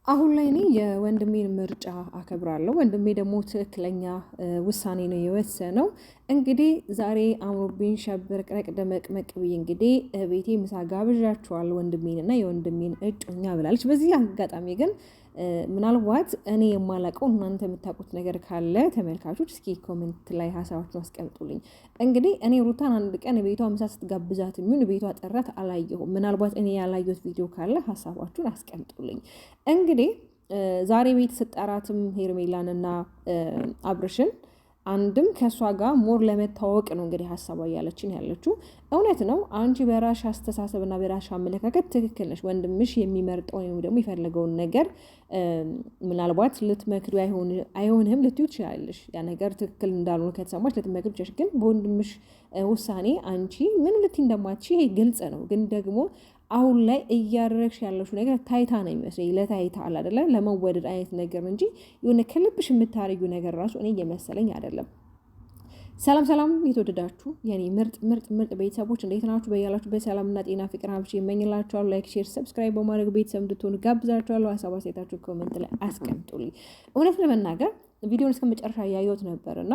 አሁን ላይ እኔ የወንድሜን ምርጫ አከብራለሁ። ወንድሜ ደግሞ ትክክለኛ ውሳኔ ነው የወሰነው። እንግዲህ ዛሬ አምሮብኝ ሸብረቅረቅ ደመቅመቅ ብዬ እንግዲህ ቤቴ ምሳ ጋብዣችኋለሁ ወንድሜንና የወንድሜን እጮኛ ብላለች። በዚህ አጋጣሚ ግን ምናልባት እኔ የማላውቀው እናንተ የምታውቁት ነገር ካለ ተመልካቾች እስኪ ኮሜንት ላይ ሀሳባችሁን አስቀምጡልኝ። እንግዲህ እኔ ሩታን አንድ ቀን ቤቷ ምሳ ስትጋብዛት የሚሆን ቤቷ ጠራት አላየሁም። ምናልባት እኔ ያላየሁት ቪዲዮ ካለ ሀሳባችሁን አስቀምጡልኝ። እንግዲህ ዛሬ ቤት ስጠራትም ሄርሜላንና አብርሽን አንድም ከእሷ ጋር ሞር ለመታወቅ ነው እንግዲህ ሀሳቧ እያለችን ያለችው። እውነት ነው። አንቺ በራሽ አስተሳሰብና በራሽ አመለካከት ትክክል ነሽ። ወንድምሽ የሚመርጠው ወይም ደግሞ የፈለገውን ነገር ምናልባት ልትመክሪ አይሆንህም ልትዩ ትችላለሽ። ያ ነገር ትክክል እንዳልሆነ ከተሰማች ልትመክሪ ትችላለሽ። ግን በወንድምሽ ውሳኔ አንቺ ምን ልትይ እንደማትች ይሄ ግልጽ ነው። ግን ደግሞ አሁን ላይ እያደረግሽ ያለሽው ነገር ታይታ ነው የሚመስለኝ። ለታይታ አለ አይደለ? ለመወደድ አይነት ነገር እንጂ የሆነ ከልብሽ የምታረጊው ነገር ራሱ እኔ እየመሰለኝ አይደለም። ሰላም ሰላም፣ የተወደዳችሁ የኔ ምርጥ ምርጥ ምርጥ ቤተሰቦች እንዴት ናችሁ? በያላችሁ በሰላምና ጤና ፍቅር ሀብሽ የመኝላችኋለሁ። ላይክ፣ ሼር፣ ሰብስክራይብ በማድረግ ቤተሰብ እንድትሆኑ ጋብዛችኋለሁ። ሀሳብ አስተያየታችሁ ኮሜንት ላይ አስቀምጡልኝ። እውነት ለመናገር ቪዲዮን እስከ መጨረሻ ያየሁት ነበርና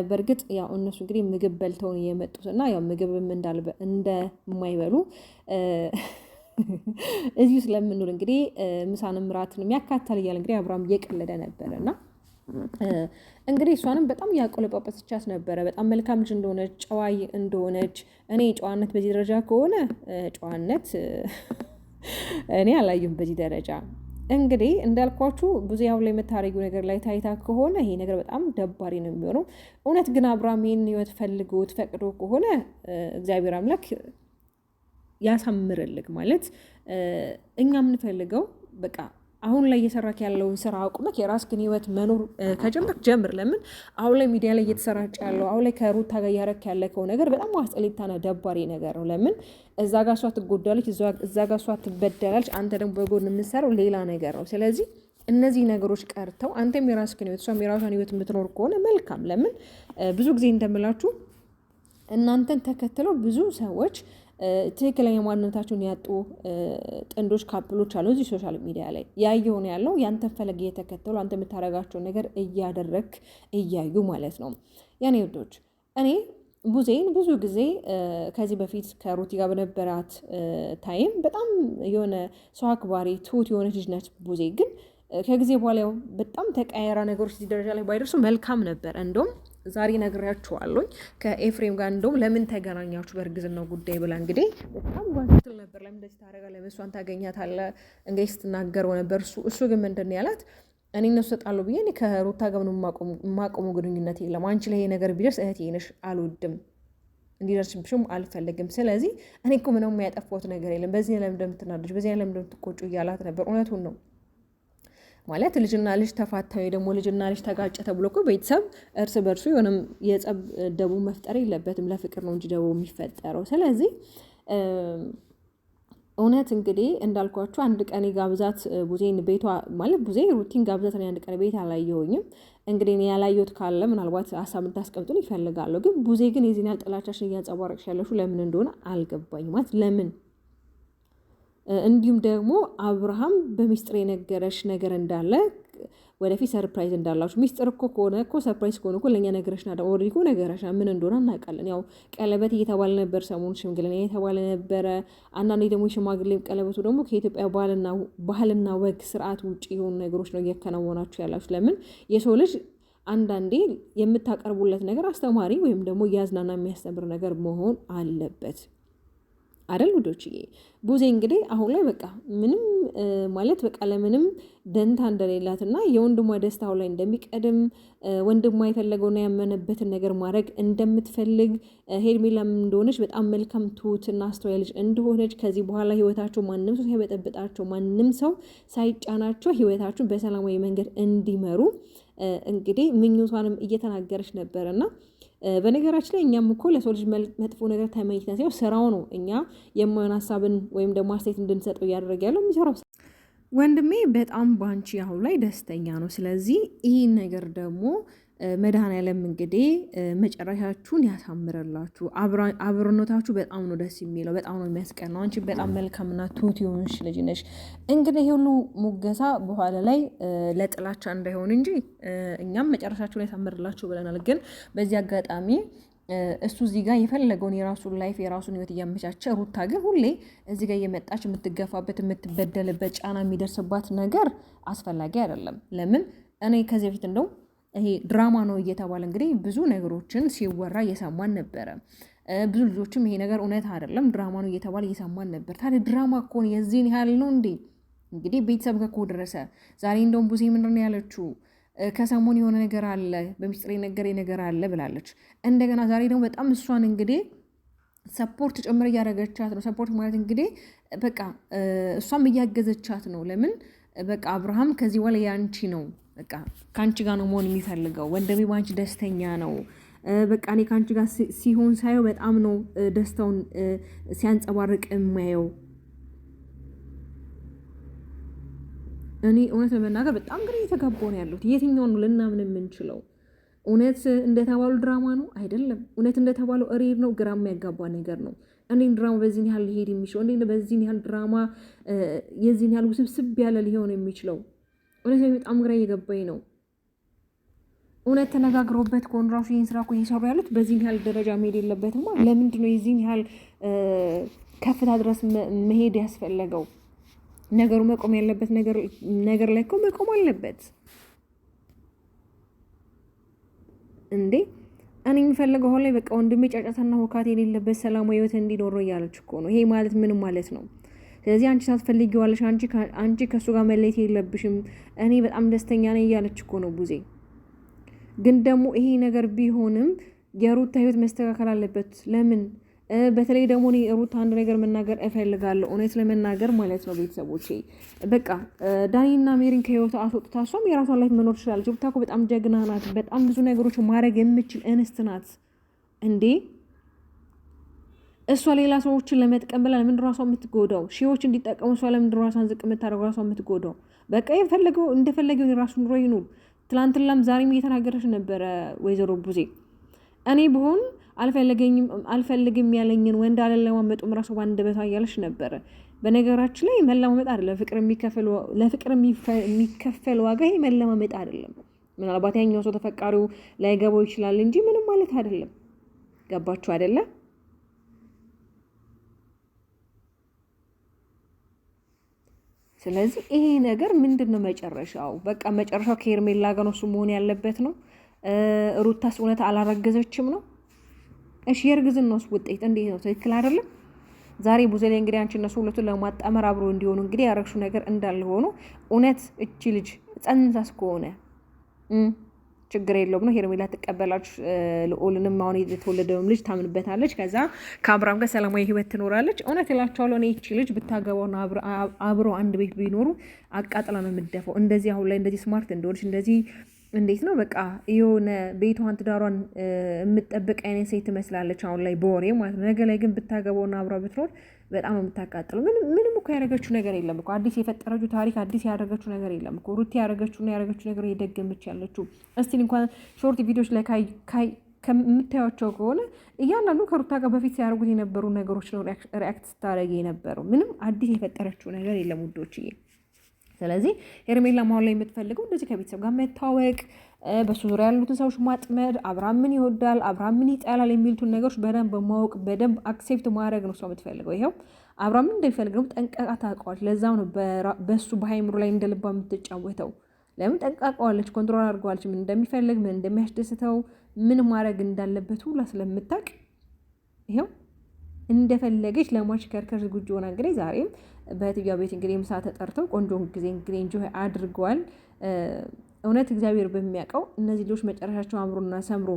በእርግጥ ያው እነሱ እንግዲህ ምግብ በልተው ነው የመጡት እና ያው ምግብም እንደማይበሉ እዚሁ ስለምንውል እንግዲህ ምሳንም ራትንም ያካታል እያለ እንግዲህ አብርሃም እየቀለደ ነበረ እና እንግዲህ እሷንም በጣም እያቆለጳጰሰቻት ነበረ። በጣም መልካም ልጅ እንደሆነች ጨዋ እንደሆነች። እኔ ጨዋነት በዚህ ደረጃ ከሆነ ጨዋነት እኔ አላየሁም በዚህ ደረጃ። እንግዲህ እንዳልኳችሁ ብዙ ያው ላይ የምታረጊው ነገር ላይ ታይታ ከሆነ ይሄ ነገር በጣም ደባሪ ነው የሚሆነው። እውነት ግን አብርሃም ይህን ህይወት ፈልጎት ፈቅዶ ከሆነ እግዚአብሔር አምላክ ያሳምርልክ። ማለት እኛ የምንፈልገው በቃ አሁን ላይ እየሰራክ ያለውን ስራ አቁመክ የራስህን ህይወት መኖር ከጀመርክ ጀምር። ለምን አሁን ላይ ሚዲያ ላይ እየተሰራጨ ያለው አሁን ላይ ከሩታ ጋር እያረክ ያለከው ነገር በጣም አስጠሊታና ደባሪ ነገር ነው። ለምን እዛ ጋር እሷ ትጎዳለች፣ እዛ ጋር እሷ ትበደላለች፣ አንተ ደግሞ በጎን የምትሰራው ሌላ ነገር ነው። ስለዚህ እነዚህ ነገሮች ቀርተው አንተም የራስህን ህይወት እሷም የራሷን ህይወት የምትኖር ከሆነ መልካም። ለምን ብዙ ጊዜ እንደምላችሁ እናንተን ተከትለው ብዙ ሰዎች ትክክለኛ ማንነታቸውን ያጡ ጥንዶች ካፕሎች አሉ እዚህ ሶሻል ሚዲያ ላይ። ያየሆነ ያለው ያንተን ፈለግ እየተከተሉ አንተ የምታደርጋቸውን ነገር እያደረግ እያዩ ማለት ነው። ያኔ ውዶች እኔ ቡዜን ብዙ ጊዜ ከዚህ በፊት ከሩቲ ጋር በነበራት ታይም በጣም የሆነ ሰው አክባሪ ትሁት የሆነች ልጅ ነች ቡዜ። ግን ከጊዜ በኋላ ያው በጣም ተቀያየራ ነገሮች እዚህ ደረጃ ላይ ባይደርሱ መልካም ነበር። እንደውም ዛሬ ነግሬያችኋለሁ ከኤፍሬም ጋር እንደውም ለምን ተገናኛችሁ በእርግዝናው ጉዳይ ብላ እንግዲህ በጣም ጓንትል ነበር። ለምን እንደዚህ ታደርጋለህ? እሷን ታገኛታለህ እንግዲህ ስትናገረው ነበር። እሱ ግን ምንድን ነው ያላት? እኔ እነሱ ተጣሉ ብዬ እኔ ከሩታ ጋር ምንም የማቆሙ ግንኙነት የለም። አንቺ ላይ ይሄ ነገር ቢደርስ እህቴ ነሽ፣ አልወድም፣ እንዲደርስብሽም አልፈልግም። ስለዚህ እኔ እኮ ምንም ያጠፋሁት ነገር የለም። በዚህ ለምን እንደምትናደጅ፣ በዚህ ለምን እንደምትቆጩ እያላት ነበር። እውነቱን ነው ማለት ልጅና ልጅ ተፋታዊ ደግሞ ልጅና ልጅ ተጋጨ ተብሎ እኮ ቤተሰብ እርስ በርሱ የሆነም የጸብ ደቡ መፍጠር የለበትም። ለፍቅር ነው እንጂ ደቡ የሚፈጠረው። ስለዚህ እውነት እንግዲህ እንዳልኳችሁ አንድ ቀን ጋብዛት ቡዜን ቤቷ ማለት ቡዜ ሩቲን ጋብዛት አንድ ቀን ቤት አላየሁኝም። እንግዲህ እኔ ያላየሁት ካለ ምናልባት ሀሳብ እንድታስቀምጡን ይፈልጋለሁ። ግን ቡዜ ግን የዚህን ያህል ጥላቻሽን እያንጸባረቅሽ ያለሽው ለምን እንደሆነ አልገባኝ። ማለት ለምን እንዲሁም ደግሞ አብርሃም በሚስጥር የነገረሽ ነገር እንዳለ ወደፊት ሰርፕራይዝ እንዳላችሁ። ሚስጥር እኮ ከሆነ እኮ ሰርፕራይዝ ከሆነ እኮ ለእኛ ነገረሽና ኦልሬዲ እኮ ነገረሽና ምን እንደሆነ እናውቃለን። ያው ቀለበት እየተባለ ነበር ሰሞኑን፣ ሽምግልና እየተባለ ነበረ። አንዳንዴ ደግሞ ሽማግሌ ቀለበቱ ደግሞ ከኢትዮጵያ ባህልና ወግ ስርዓት ውጭ የሆኑ ነገሮች ነው እያከናወናችሁ ያላችሁ። ለምን የሰው ልጅ አንዳንዴ የምታቀርቡለት ነገር አስተማሪ ወይም ደግሞ እያዝናና የሚያስተምር ነገር መሆን አለበት አይደል ውዶችዬ? ቡዜ እንግዲህ አሁን ላይ በቃ ምንም ማለት በቃ ለምንም ደንታ እንደሌላትና የወንድሟ ደስታ አሁን ላይ እንደሚቀድም ወንድሟ የፈለገውና ያመነበትን ነገር ማድረግ እንደምትፈልግ ሄርሜላም እንደሆነች በጣም መልካም ትሁትና አስተዋይ ልጅ እንደሆነች ከዚህ በኋላ ህይወታቸው ማንም ሰው ሳይበጠብጣቸው ማንም ሰው ሳይጫናቸው ህይወታቸውን በሰላማዊ መንገድ እንዲመሩ እንግዲህ ምኞቷንም እየተናገረች ነበረና በነገራችን ላይ እኛም እኮ ለሰው ልጅ መጥፎ ነገር ተመኝተን ሳይሆን ስራው ነው እኛ የማይሆን ሀሳብን ወይም ደግሞ አስተያየት እንድንሰጠው እያደረገ ያለው የሚሰራው። ወንድሜ በጣም ባንቺ አሁን ላይ ደስተኛ ነው። ስለዚህ ይህን ነገር ደግሞ መድኃኔዓለም እንግዲህ መጨረሻችሁን ያሳምረላችሁ። አብሮነታችሁ በጣም ነው ደስ የሚለው፣ በጣም ነው የሚያስቀናው። አንቺ በጣም መልካምና ትሁት የሆንሽ ልጅ ነሽ። እንግዲህ ሁሉ ሙገሳ በኋላ ላይ ለጥላቻ እንዳይሆን እንጂ እኛም መጨረሻችሁን ያሳምርላችሁ ብለናል። ግን በዚህ አጋጣሚ እሱ እዚህ ጋር የፈለገውን የራሱን ላይፍ የራሱን ህይወት እያመቻቸ፣ ሩታ ግን ሁሌ እዚህ ጋር እየመጣች የምትገፋበት የምትበደልበት ጫና የሚደርስባት ነገር አስፈላጊ አይደለም። ለምን እኔ ከዚህ በፊት እንደው ይሄ ድራማ ነው እየተባለ እንግዲህ ብዙ ነገሮችን ሲወራ እየሰማን ነበረ። ብዙ ልጆችም ይሄ ነገር እውነት አይደለም ድራማ ነው እየተባለ እየሰማን ነበር። ታዲያ ድራማ እኮ ነው የዚህን ያህል ነው እንዴ? እንግዲህ ቤተሰብ ከኮ ደረሰ። ዛሬ እንደውም ቡዜ ምንድን ነው ያለችው? ከሰሞኑ የሆነ ነገር አለ፣ በሚስጥር የነገረ ነገር አለ ብላለች። እንደገና ዛሬ ደግሞ በጣም እሷን እንግዲህ ሰፖርት ጭምር እያደረገቻት ነው። ሰፖርት ማለት እንግዲህ በቃ እሷም እያገዘቻት ነው። ለምን በቃ አብርሃም ከዚህ በኋላ ያንቺ ነው፣ በቃ ከአንቺ ጋር ነው መሆን የሚፈልገው፣ ወንድሜ ባንቺ ደስተኛ ነው፣ በቃ እኔ ከአንቺ ጋር ሲሆን ሳየው በጣም ነው ደስታውን ሲያንጸባርቅ የማየው። እኔ እውነት ለመናገር በጣም ግን እየተጋባሁ ነው ያለሁት። የትኛውን ነው ልናምን የምንችለው? እውነት እንደተባሉ ድራማ ነው አይደለም፣ እውነት እንደተባለው ሪል ነው? ግራ የሚያጋባ ነገር ነው። እንዴት ድራማ በዚህን ያህል ሊሄድ የሚችለው? እንዴት በዚህን ያህል ድራማ የዚህን ያህል ውስብስብ ያለ ሊሆን የሚችለው? እውነት በጣም ግራ እየገባኝ ነው። እውነት ተነጋግረውበት ከሆነ ራሱ ይህን ስራ እኮ እየሰሩ ያሉት በዚህን ያህል ደረጃ መሄድ የለበትማ። ለምንድን ነው የዚህን ያህል ከፍታ ድረስ መሄድ ያስፈለገው? ነገሩ መቆም ያለበት ነገር ላይ እኮ መቆም አለበት እንዴ። እኔ የሚፈልገው ሆን ላይ በቃ ወንድሜ ጫጫታና ሁካት የሌለበት ሰላማዊ ህይወት እንዲኖረው እያለች እኮ ነው። ይሄ ማለት ምንም ማለት ነው? ስለዚህ አንቺ ሳትፈልጊዋለሽ፣ አንቺ ከእሱ ጋር መለየት የለብሽም፣ እኔ በጣም ደስተኛ ነኝ እያለች እኮ ነው ቡዜ። ግን ደግሞ ይሄ ነገር ቢሆንም የሩታ ህይወት መስተካከል አለበት። ለምን በተለይ ደግሞ እኔ ሩታ አንድ ነገር መናገር እፈልጋለሁ፣ እውነት ለመናገር ማለት ነው ቤተሰቦቼ። በቃ ዳኒና ሜሪን ከህይወቷ አስወጥታ እሷም የራሷን ላይፍ መኖር ትችላለች። ሩታ እኮ በጣም ጀግና ናት። በጣም ብዙ ነገሮች ማድረግ የምችል እንስት ናት እንዴ። እሷ ሌላ ሰዎችን ለመጥቀም ብላ ለምንድን ራሷ የምትጎዳው? ሺዎች እንዲጠቀሙ እሷ ለምንድን ራሷን ዝቅ የምታደርገው? ራሷ የምትጎዳው? በቃ የፈለገው እንደፈለገው የራሱ ኑሮ ይኑር። ትላንትናም ዛሬም እየተናገረች ነበረ ወይዘሮ ቡዜ። እኔ ብሆን አልፈልግም ያለኝን ወንድ አለለማመጡም ራሱ ባንደበቷ እያለች ነበረ። በነገራችን ላይ መለማመጥ አይደለም ለፍቅር የሚከፈል ዋጋ ይሄ መለማመጥ አይደለም። ምናልባት ያኛው ሰው ተፈቃሪው ላይገባው ይችላል እንጂ ምንም ማለት አይደለም። ገባችሁ አይደለም? ስለዚህ ይሄ ነገር ምንድን ነው መጨረሻው? በቃ መጨረሻው ከሄርሜላ ጋር ነው እሱ መሆን ያለበት ነው። ሩታስ እውነት አላረገዘችም ነው? እሺ የእርግዝናውስ ውጤት እንዴት ነው? ትክክል አይደለም? ዛሬ ቡዜ ላይ እንግዲህ አንቺ እነሱ ሁለቱን ለማጣመር አብሮ እንዲሆኑ እንግዲህ ያረግሹ ነገር እንዳለ ሆኖ እውነት እቺ ልጅ ጸንሳስ ከሆነ ችግር የለውም ነው ሄርሜላ ትቀበላችሁ። ልዑልንም አሁን የተወለደውም ልጅ ታምንበታለች። ከዛ ከአብርሃም ጋር ሰላማዊ ህይወት ትኖራለች። እውነት እላቸዋለሁ እኔ እቺ ልጅ ብታገባውና አብሮ አንድ ቤት ቢኖሩ አቃጥላ ነው የምትደፋው። እንደዚህ አሁን ላይ እንደዚህ ስማርት እንደሆነች እንደዚህ እንዴት ነው በቃ የሆነ ቤቷን ትዳሯን የምትጠብቅ አይነት ሴት ትመስላለች አሁን ላይ በወሬ ማለት ነው። ነገ ላይ ግን ብታገባውና አብራ ብትኖር በጣም የምታቃጥለው። ምንም እኮ ያደረገችው ነገር የለም እኮ አዲስ የፈጠረችው ታሪክ አዲስ ያደረገችው ነገር የለም እኮ። ሩቲ ያደረገችውና ያደረገችው ነገር እየደገመች ያለችው እስቲል እንኳን ሾርት ቪዲዮች ላይ ከምታያቸው ከሆነ እያንዳንዱ ከሩታ ጋር በፊት ሲያደርጉት የነበሩ ነገሮች ነው ሪያክት ስታደርግ የነበረው። ምንም አዲስ የፈጠረችው ነገር የለም ውዶችዬ። ስለዚህ ሄርሜላ አሁን ላይ የምትፈልገው እንደዚህ ከቤተሰብ ጋር መታወቅ፣ በሱ ዙሪያ ያሉትን ሰዎች ማጥመድ፣ አብርሃም ምን ይወዳል፣ አብርሃም ምን ይጠላል የሚሉትን ነገሮች በደንብ በማወቅ በደንብ አክሴፕት ማድረግ ነው እሷ የምትፈልገው። ይኸው አብርሃም ምን እንደሚፈልግ ነው ጠንቀቃ ታውቀዋለች። ለዛም ነው በሱ በሃይምሮ ላይ እንደልባ የምትጫወተው። ለምን ጠንቃቀዋለች፣ ኮንትሮል አድርገዋለች። ምን እንደሚፈልግ ምን እንደሚያስደስተው ምን ማድረግ እንዳለበት ሁላ ስለምታውቅ ይኸው እንደፈለገች ለማሽከርከር ዝግጁ ሆና እንግዲህ ዛሬም በትያው ቤት እንግዲህ ምሳ ተጠርተው ቆንጆ ጊዜ እንግዲህ እንጆ አድርገዋል። እውነት እግዚአብሔር በሚያውቀው እነዚህ ልጆች መጨረሻቸው አምሮና ሰምሮ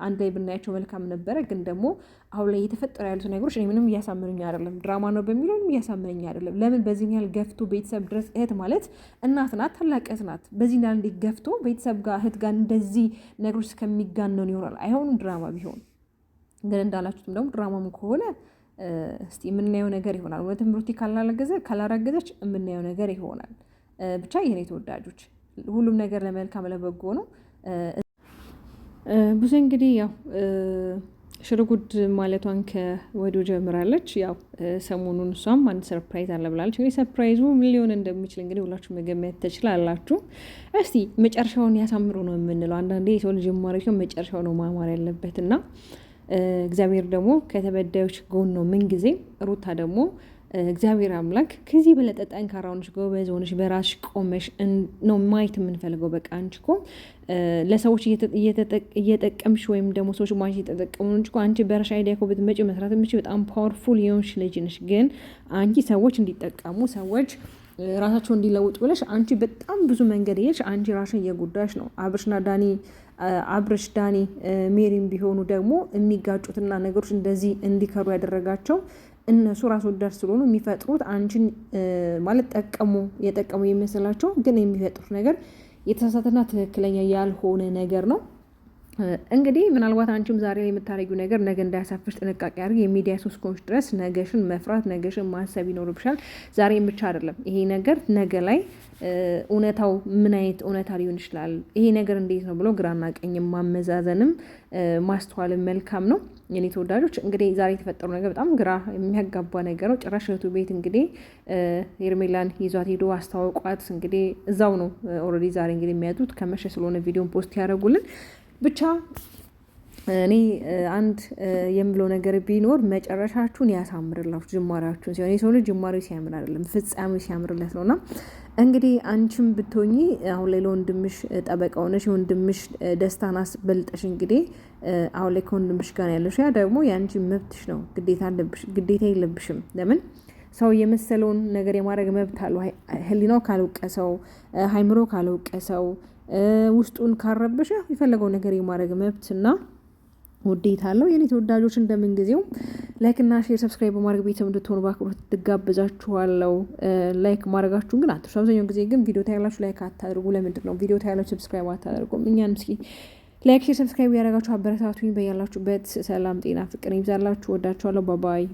አንድ ላይ ብናያቸው መልካም ነበረ። ግን ደግሞ አሁን ላይ እየተፈጠሩ ያሉት ነገሮች እኔ ምንም እያሳመኑኝ አይደለም። ድራማ ነው በሚለው ምንም እያሳመኑኝ አይደለም። ለምን በዚህ ያህል ገፍቶ ቤተሰብ ድረስ እህት ማለት እናት ናት፣ ታላቅ እህት ናት። በዚህ ያህል እንዴት ገፍቶ ቤተሰብ ጋር እህት ጋር እንደዚህ ነገሮች እስከሚጋነኑ ይሆናል። አይሆንም ድራማ ቢሆን ግን እንዳላችሁትም ደግሞ ድራማም ከሆነ እስቲ የምናየው ነገር ይሆናል። እውነትም ሩቲ ካላረገዘች የምናየው ነገር ይሆናል። ብቻ የኔ ተወዳጆች ሁሉም ነገር ለመልካም ለበጎ ነው። ብዙ እንግዲህ ያው ሽርጉድ ማለቷን ከወዲሁ ጀምራለች። ያው ሰሞኑን እሷም አንድ ሰርፕራይዝ አለ ብላለች። እንግዲህ ሰርፕራይዙ ምን ሊሆን እንደሚችል እንግዲህ ሁላችሁ መገመት ትችላላችሁ። እስቲ መጨረሻውን ያሳምሩ ነው የምንለው። አንዳንዴ የሰው ልጅ ጀማሪ ሲሆን መጨረሻው ነው ማማር ያለበት እና እግዚአብሔር ደግሞ ከተበዳዮች ጎን ነው ምንጊዜም። ሩታ ደግሞ እግዚአብሔር አምላክ ከዚህ በለጠ ጠንካራ ሆነሽ ጎበዝ ሆነሽ በራስሽ ቆመሽ ነው ማየት የምንፈልገው። በቃ አንቺ እኮ ለሰዎች እየጠቀምሽ ወይም ደግሞ ሰዎች ማንቺ እየተጠቀሙ እንጂ አንቺ በራስሽ አይዲያ እኮ ብትመጪ መስራት የምችል በጣም ፓወርፉል የሆንሽ ልጅ ነሽ። ግን አንቺ ሰዎች እንዲጠቀሙ ሰዎች ራሳቸው እንዲለውጡ ብለሽ አንቺ በጣም ብዙ መንገድ ሄድሽ። አንቺ ራስሽን እየጎዳሽ ነው። አብርሽ ዳኒ ሜሪም ቢሆኑ ደግሞ የሚጋጩትና ነገሮች እንደዚህ እንዲከሩ ያደረጋቸው እነሱ ራስ ወዳድ ስለሆኑ የሚፈጥሩት አንቺን ማለት የጠቀሙ የሚመስላቸው ግን የሚፈጥሩት ነገር የተሳሳተና ትክክለኛ ያልሆነ ነገር ነው። እንግዲህ ምናልባት አንቺም ዛሬ ላይ የምታደርጊው ነገር ነገ እንዳያሳፍሽ ጥንቃቄ አድርጊ። የሚዲያ ሶስት ኮንሽ ድረስ ነገሽን መፍራት ነገሽን ማሰብ ይኖርብሻል። ዛሬም ብቻ አይደለም ይሄ ነገር ነገ ላይ እውነታው ምን አይነት እውነታ ሊሆን ይችላል፣ ይሄ ነገር እንዴት ነው ብሎ ግራና ቀኝ ማመዛዘንም ማስተዋልም መልካም ነው። የኔ ተወዳጆች እንግዲህ ዛሬ የተፈጠሩ ነገር በጣም ግራ የሚያጋባ ነገር ነው። ጭራሽ እህቱ ቤት እንግዲህ ሄርሜላን ይዟት ሄዶ አስተዋውቋት እንግዲህ እዛው ነው ኦልሬዲ ዛሬ እንግዲህ የሚያጡት ከመሸ ስለሆነ ቪዲዮን ፖስት ያደረጉልን ብቻ እኔ አንድ የምለው ነገር ቢኖር መጨረሻችሁን ያሳምርላችሁ። ጅማሬያችሁን ሲሆን የሰው ልጅ ጅማሬው ሲያምር አይደለም ፍጻሜው ሲያምርለት ነውና እንግዲህ አንቺም ብትሆኚ አሁን ላይ ለወንድምሽ ጠበቃ ሆነሽ የወንድምሽ ደስታን አስበልጠሽ እንግዲህ አሁን ላይ ከወንድምሽ ጋር ያለሽ ያ ደግሞ የአንቺ መብትሽ ነው። ግዴታ የለብሽም። ለምን ሰው የመሰለውን ነገር የማድረግ መብት አለው። ህሊናው ካልወቀሰው፣ ሃይምሮ ካልወቀሰው፣ ውስጡን ካረበሸ የፈለገው ነገር የማድረግ መብትና ውዴታ አለው። የኔ ተወዳጆች እንደምን ጊዜው ላይክ እና ሼር ሰብስክራይብ በማድረግ ቤተሰብ እንድትሆኑ በአክብሮት ትጋብዛችኋለሁ። ላይክ ማድረጋችሁን ግን አትርሱ። አብዛኛው ጊዜ ግን ቪዲዮ ታያላችሁ ላይክ አታደርጉ። ለምንድን ነው ቪዲዮ ታያላችሁ ሰብስክራይብ አታደርጉም? እኛን እስኪ ላይክ ሼር ሰብስክራይብ ያደረጋችሁ አበረታቱኝ። በያላችሁበት ሰላም ጤና ፍቅር ይብዛላችሁ። ወዳችኋለሁ። ባባይ